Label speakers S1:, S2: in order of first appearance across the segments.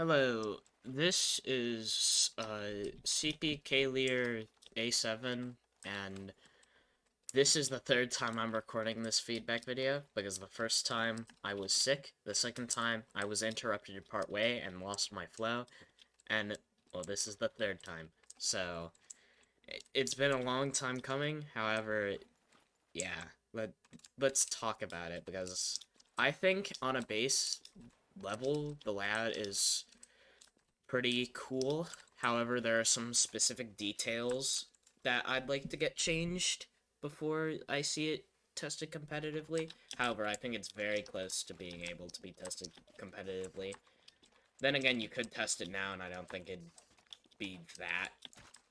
S1: Hello, this is CP Kaelir A7, and this is the third time I'm recording this feedback video, because the first time I was sick, the second time I was interrupted part way and lost my flow, and, well, this is the third time. So, it's been a long time coming, however, yeah, let's talk about it, because I think on a base level, the layout is pretty cool. However, there are some specific details that I'd like to get changed before I see it tested competitively. However, I think it's very close to being able to be tested competitively. Then again, you could test it now, and I don't think it'd be that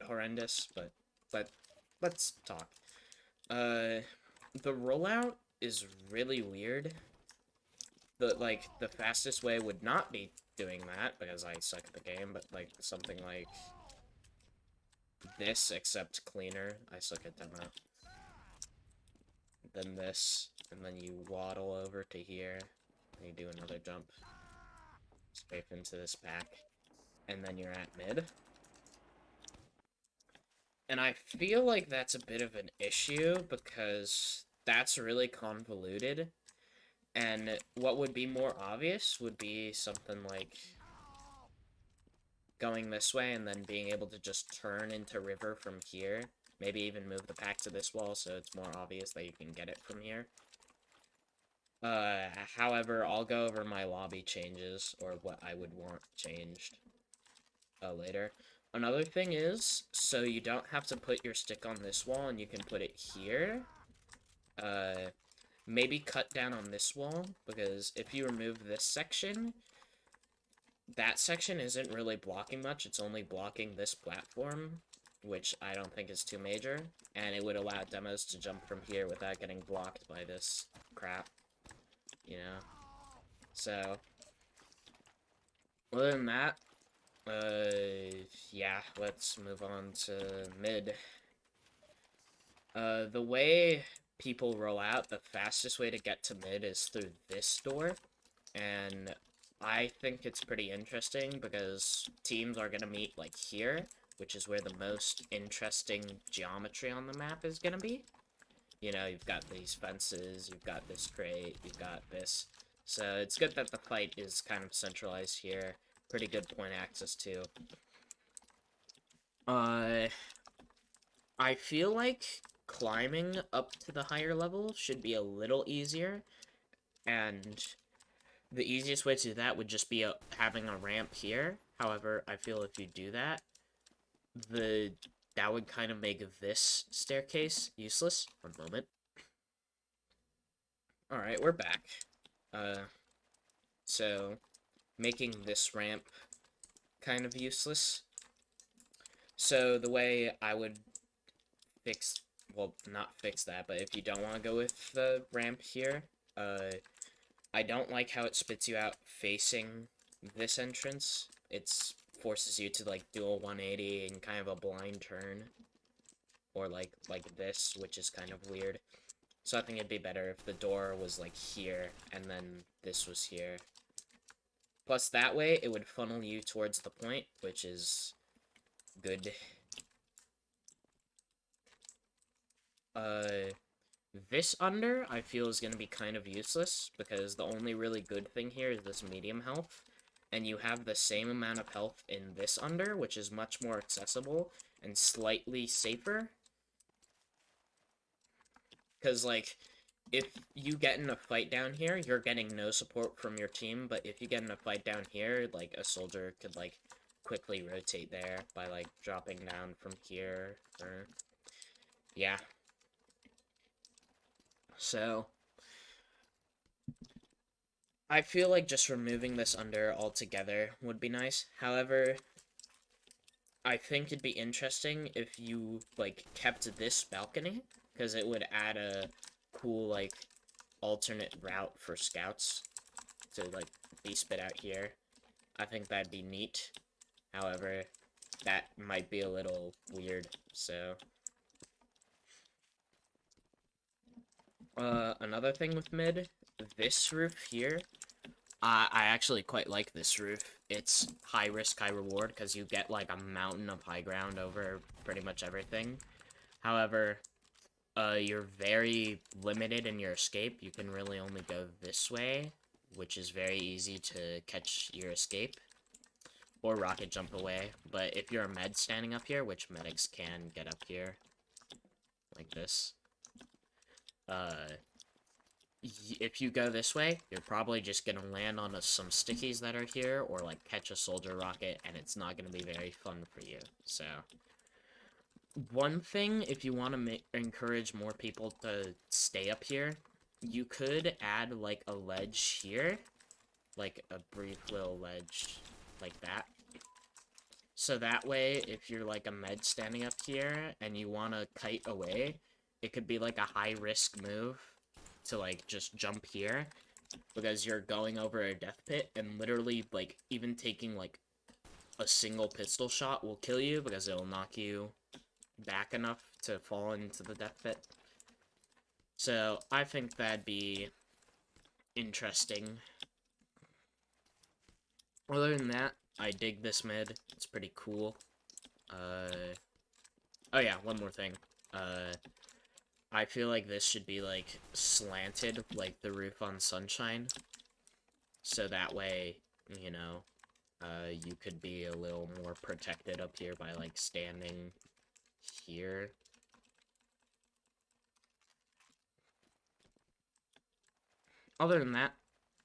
S1: horrendous, but let, let's talk. Uh, the rollout is really weird. The fastest way would not be doing that, because I suck at the game, but, like, something like this, except cleaner. I suck at demo. Then this, and then you waddle over to here, and you do another jump, scrape into this pack, and then you're at mid. And I feel like that's a bit of an issue, because that's really convoluted, and what would be more obvious would be something like going this way and then being able to just turn into river from here. Maybe even move the pack to this wall so it's more obvious that you can get it from here. However, I'll go over my lobby changes, or what I would want changed, later. Another thing is, so you don't have to put your stick on this wall and you can put it here. Maybe cut down on this wall, because if you remove this section, that section isn't really blocking much, it's only blocking this platform, which I don't think is too major, and it would allow demos to jump from here without getting blocked by this crap, you know? So, other than that, yeah, let's move on to mid. The way people roll out, the fastest way to get to mid is through this door, and I think it's pretty interesting because teams are gonna meet, like, here, which is where the most interesting geometry on the map is gonna be. You know, you've got these fences, you've got this crate, you've got this. So it's good that the fight is kind of centralized here. Pretty good point access, too. Uh, I feel like climbing up to the higher level should be a little easier, and the easiest way to do that would just be having a ramp here. However, I feel if you do that, that would kind of make this staircase useless. One moment. Alright, we're back. Uh, so, making this ramp kind of useless. So, the way I would fix, well, not fix that, but if you don't want to go with the ramp here, I don't like how it spits you out facing this entrance. It forces you to, like, do a 180 and kind of a blind turn. Or like this, which is kind of weird. So I think it'd be better if the door was, like, here, and then this was here. Plus, that way, it would funnel you towards the point, which is good. Uh, this under, I feel, is going to be kind of useless, because the only really good thing here is this medium health, and you have the same amount of health in this under, which is much more accessible and slightly safer. Because, like, if you get in a fight down here, you're getting no support from your team, but if you get in a fight down here, like, a soldier could, like, quickly rotate there by, like, dropping down from here, or... yeah. So, I feel like just removing this under altogether would be nice. However, I think it'd be interesting if you, like, kept this balcony, because it would add a cool, like, alternate route for scouts to, like, be spit out here. I think that'd be neat. However, that might be a little weird, so... another thing with mid, this roof here I actually quite like this roof. It's high risk, high reward, because you get like a mountain of high ground over pretty much everything. However, you're very limited in your escape. You can really only go this way, which is very easy to catch your escape. Or rocket jump away. But if you're a med standing up here, which medics can get up here, like this, uh, if you go this way, you're probably just gonna land on some stickies that are here, or like catch a soldier rocket, and it's not gonna be very fun for you. So, one thing, if you want to encourage more people to stay up here, you could add like a ledge here, like a brief little ledge, like that. So that way, if you're like a med standing up here and you want to kite away, it could be like a high risk move to like just jump here, because you're going over a death pit, and literally like even taking like a single pistol shot will kill you because it'll knock you back enough to fall into the death pit. So I think that'd be interesting. Other than that, I dig this mid. It's pretty cool. Oh yeah, one more thing. I feel like this should be like slanted, like the roof on Sunshine. So that way, you know, you could be a little more protected up here by like standing here. Other than that,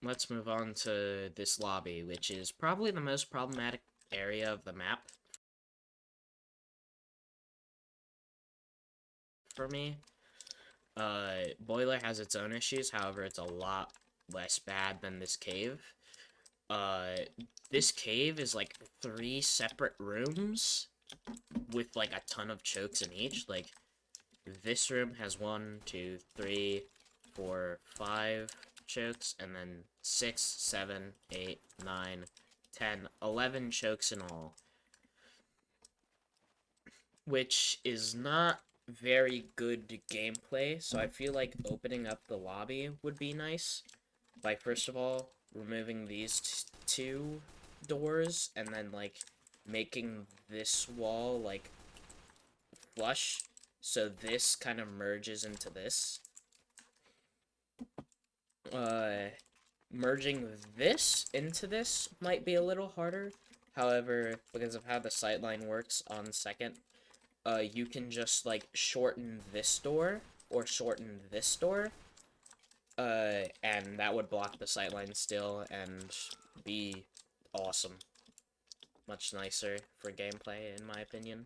S1: let's move on to this lobby, which is probably the most problematic area of the map for me. Boiler has its own issues, however, it's a lot less bad than this cave. Uh, this cave is like 3 separate rooms with like a ton of chokes in each. Like, this room has 1, 2, 3, 4, 5 chokes, and then 6, 7, 8, 9, 10, 11 chokes in all. Which is not very good gameplay, so I feel like opening up the lobby would be nice. By first of all, removing these 2 doors, and then like making this wall like flush, so this kind of merges into this. Merging this into this might be a little harder. However, because of how the sightline works on second, you can just like shorten this door or shorten this door, and that would block the sightline still and be awesome. Much nicer for gameplay, in my opinion.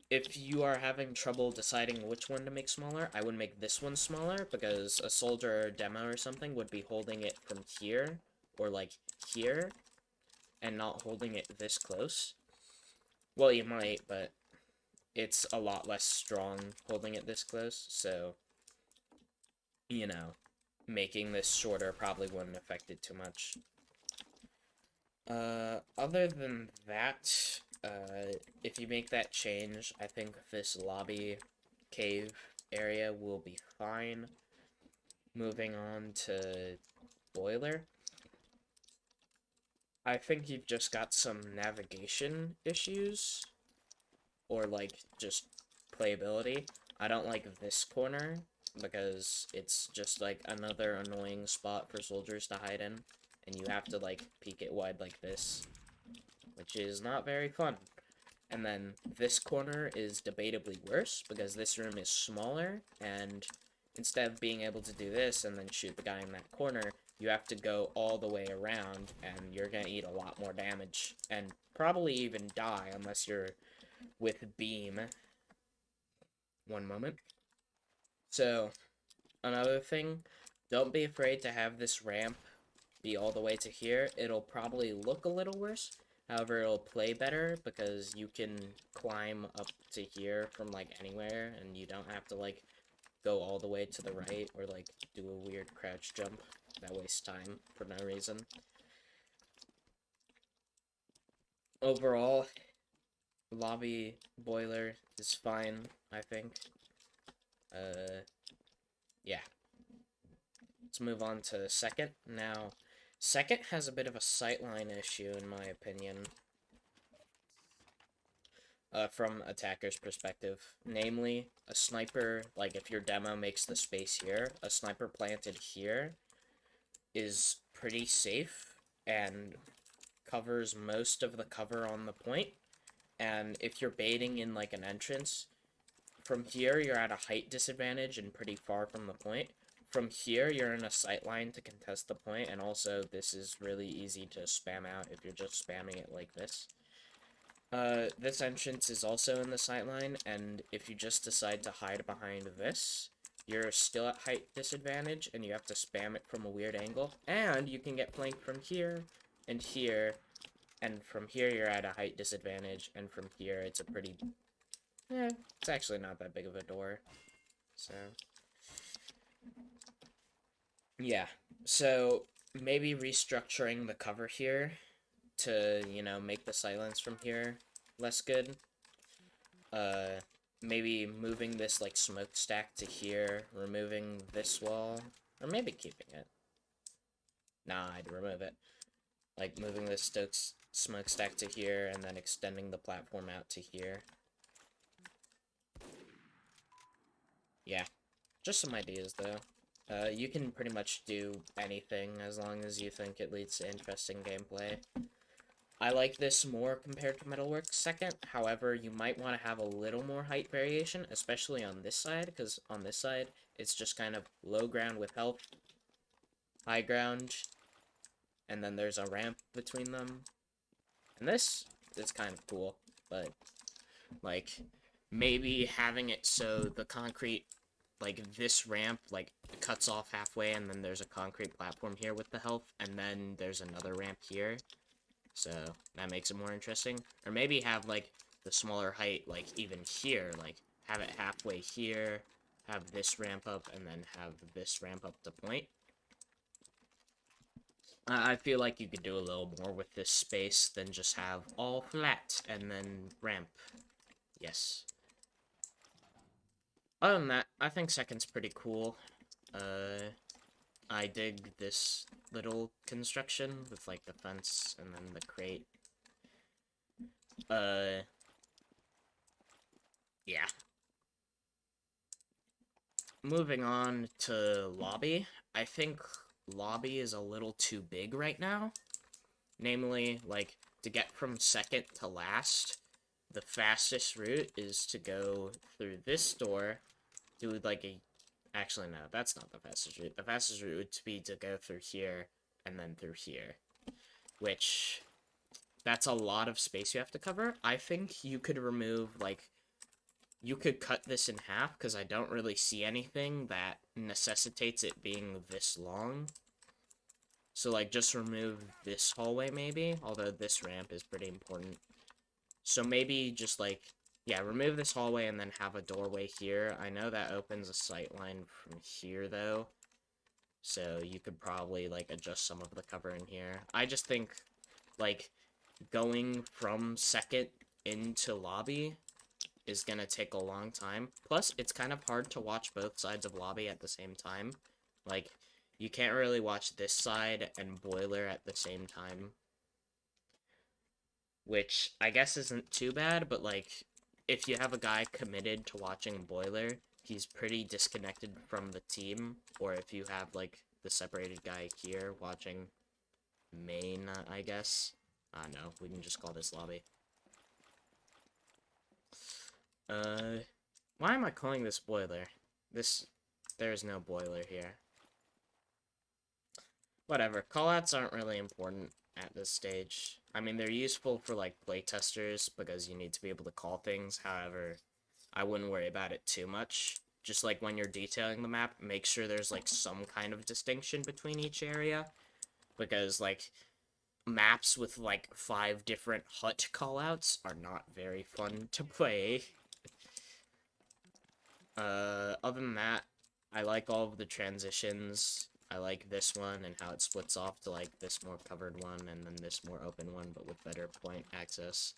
S1: If you are having trouble deciding which one to make smaller, I would make this one smaller, because a soldier or demo or something would be holding it from here, or like here, and not holding it this close. Well, you might, but it's a lot less strong holding it this close, so, you know, making this shorter probably wouldn't affect it too much. Other than that, if you make that change, I think this lobby cave area will be fine. Moving on to boiler. I think you've just got some navigation issues, or like just playability. I don't like this corner because it's just like another annoying spot for soldiers to hide in, and you have to like peek it wide like this, which is not very fun. And then this corner is debatably worse because this room is smaller, and instead of being able to do this and then shoot the guy in that corner, you have to go all the way around, and you're gonna eat a lot more damage, and probably even die unless you're with beam. One moment. So, another thing, don't be afraid to have this ramp be all the way to here. It'll probably look a little worse. However, it'll play better because you can climb up to here from, like, anywhere, and you don't have to, like, go all the way to the right or, like, do a weird crouch jump that wastes time for no reason. Overall, lobby boiler is fine, I think. Yeah. Let's move on to second. Now, Second has a bit of a sightline issue, in my opinion, from attacker's perspective. Namely, a sniper, like if your demo makes the space here, a sniper planted here is pretty safe and covers most of the cover on the point. And if you're baiting in like an entrance, from here you're at a height disadvantage and pretty far from the point. From here you're in a sight line to contest the point, and also this is really easy to spam out if you're just spamming it like this. This entrance is also in the sight line, and if you just decide to hide behind this, you're still at height disadvantage, and you have to spam it from a weird angle. And you can get flanked from here, and here, and from here you're at a height disadvantage, and from here it's a pretty... it's actually not that big of a door. So... yeah. So, maybe restructuring the cover here to, you know, make the silence from here less good. Maybe moving this, like, smokestack to here, removing this wall, or maybe keeping it. Nah, I'd remove it. Like, moving this smokestack to here, and then extending the platform out to here. Yeah. Just some ideas, though. You can pretty much do anything as long as you think it leads to interesting gameplay. I like this more compared to Metalworks second. However, you might want to have a little more height variation, especially on this side, because on this side, it's just kind of low ground with health, high ground, and then there's a ramp between them. And this is kind of cool, but, like, maybe having it so the concrete, like, this ramp, like, cuts off halfway, and then there's a concrete platform here with the health, and then there's another ramp here. So, that makes it more interesting. Or maybe have, like, the smaller height, like, even here. Like, have it halfway here, have this ramp up, and then have this ramp up to point. I feel like you could do a little more with this space than just have all flat and then ramp. Yes. Other than that, I think second's pretty cool. I dig this little construction with, like, the fence and then the crate. Yeah. Moving on to lobby. I think lobby is a little too big right now. Namely, like, to get from second to last, the fastest route is to go through this door, do, like, a... Actually, no, that's not the fastest route. The fastest route would be to go through here, and then through here. Which, that's a lot of space you have to cover. I think you could remove, like... You could cut this in half, because I don't really see anything that necessitates it being this long. So, like, just remove this hallway, maybe? Although this ramp is pretty important. So maybe just, like, yeah, remove this hallway and then have a doorway here. I know that opens a sight line from here, though. So you could probably, like, adjust some of the cover in here. I just think, like, going from second into lobby is gonna take a long time. Plus, it's kind of hard to watch both sides of lobby at the same time. Like, you can't really watch this side and boiler at the same time. Which, I guess isn't too bad, but, like, if you have a guy committed to watching boiler, he's pretty disconnected from the team. Or if you have, like, the separated guy here watching main, I guess. I don't know, we can just call this lobby. Why am I calling this boiler? There's no boiler here. Whatever, callouts aren't really important at this stage. I mean, they're useful for, like, playtesters, because you need to be able to call things. However, I wouldn't worry about it too much. Just, like, when you're detailing the map, make sure there's, like, some kind of distinction between each area. Because, like, maps with, like, 5 different hut callouts are not very fun to play. Other than that, I like all of the transitions. I like this one and how it splits off to, like, this more covered one and then this more open one, but with better point access.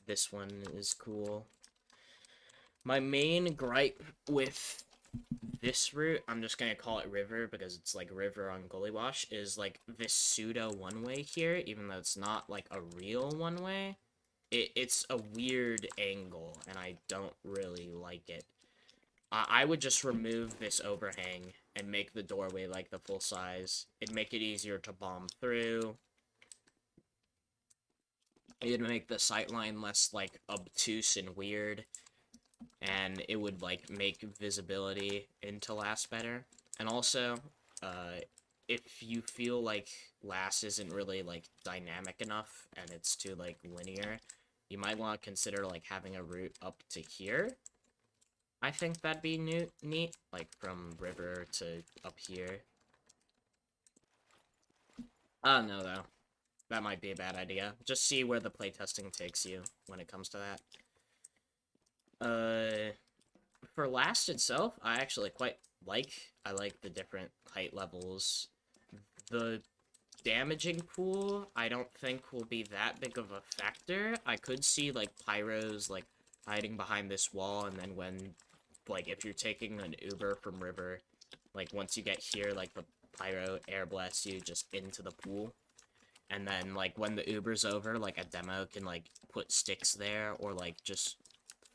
S1: This one is cool. My main gripe with this route, I'm just gonna call it river because it's like river on Gully Wash, is like this pseudo one-way here, even though it's not like a real one-way. It's a weird angle, and I don't really like it. I would just remove this overhang and make the doorway like the full size. It'd make it easier to bomb through. It'd make the sightline less like obtuse and weird, and it would like make visibility into last better. And also, if you feel like last isn't really like dynamic enough and it's too like linear, you might want to consider like having a route up to here. I think that'd be neat, like from river to up here. I don't know though. That might be a bad idea. Just see where the playtesting takes you when it comes to that. For last itself, I actually quite like. I like the different height levels. The damaging pool, I don't think will be that big of a factor. I could see, like, pyros, like, hiding behind this wall, and then when, like, if you're taking an Uber from river, like, once you get here, like, the pyro air blasts you just into the pool. And then, like, when the Uber's over, like, a demo can, like, put sticks there, or, like, just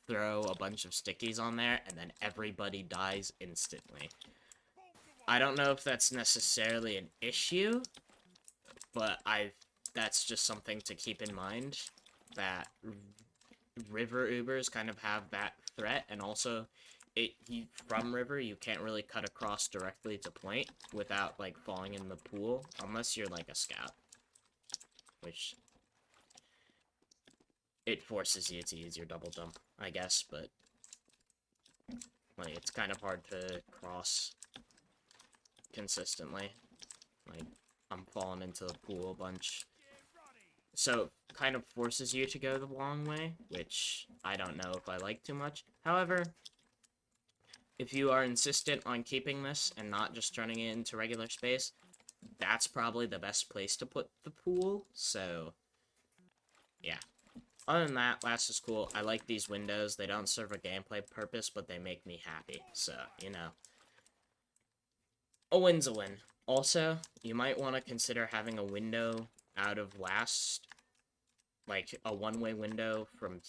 S1: throw a bunch of stickies on there, and then everybody dies instantly. I don't know if that's necessarily an issue, but that's just something to keep in mind, that river Ubers kind of have that threat, and also, from river, you can't really cut across directly to point without, like, falling in the pool, unless you're, like, a scout. Which, it forces you to use your double jump, I guess, but, like, it's kind of hard to cross consistently. Like, I'm falling into the pool a bunch. So, kind of forces you to go the long way, which I don't know if I like too much. However, if you are insistent on keeping this and not just turning it into regular space, that's probably the best place to put the pool, so, yeah. Other than that, last is cool. I like these windows. They don't serve a gameplay purpose, but they make me happy, so, you know. A win's a win. Also, you might want to consider having a window out of last, like a one-way window from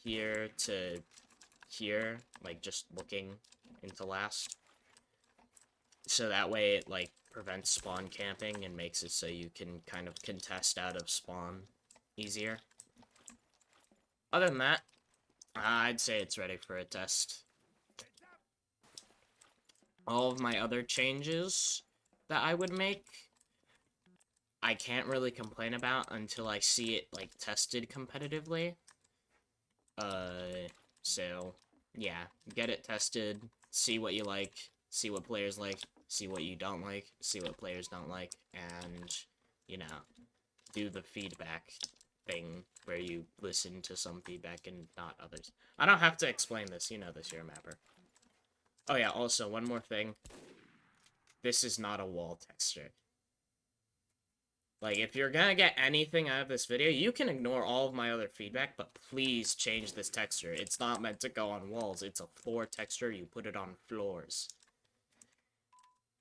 S1: here to here, like just looking into last. So that way it like prevents spawn camping and makes it so you can kind of contest out of spawn easier. Other than that, I'd say it's ready for a test. All of my other changes that I would make, I can't really complain about until I see it, like, tested competitively. So, yeah, get it tested, see what you like, see what players like, see what you don't like, see what players don't like, and, you know, do the feedback thing where you listen to some feedback and not others. I don't have to explain this, you know this, you're a mapper. Oh yeah, also, one more thing. This is not a wall texture. Like, if you're gonna get anything out of this video, you can ignore all of my other feedback, but please change this texture. It's not meant to go on walls. It's a floor texture. You put it on floors.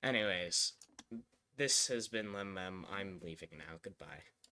S1: Anyways, this has been Lemmem. I'm leaving now. Goodbye.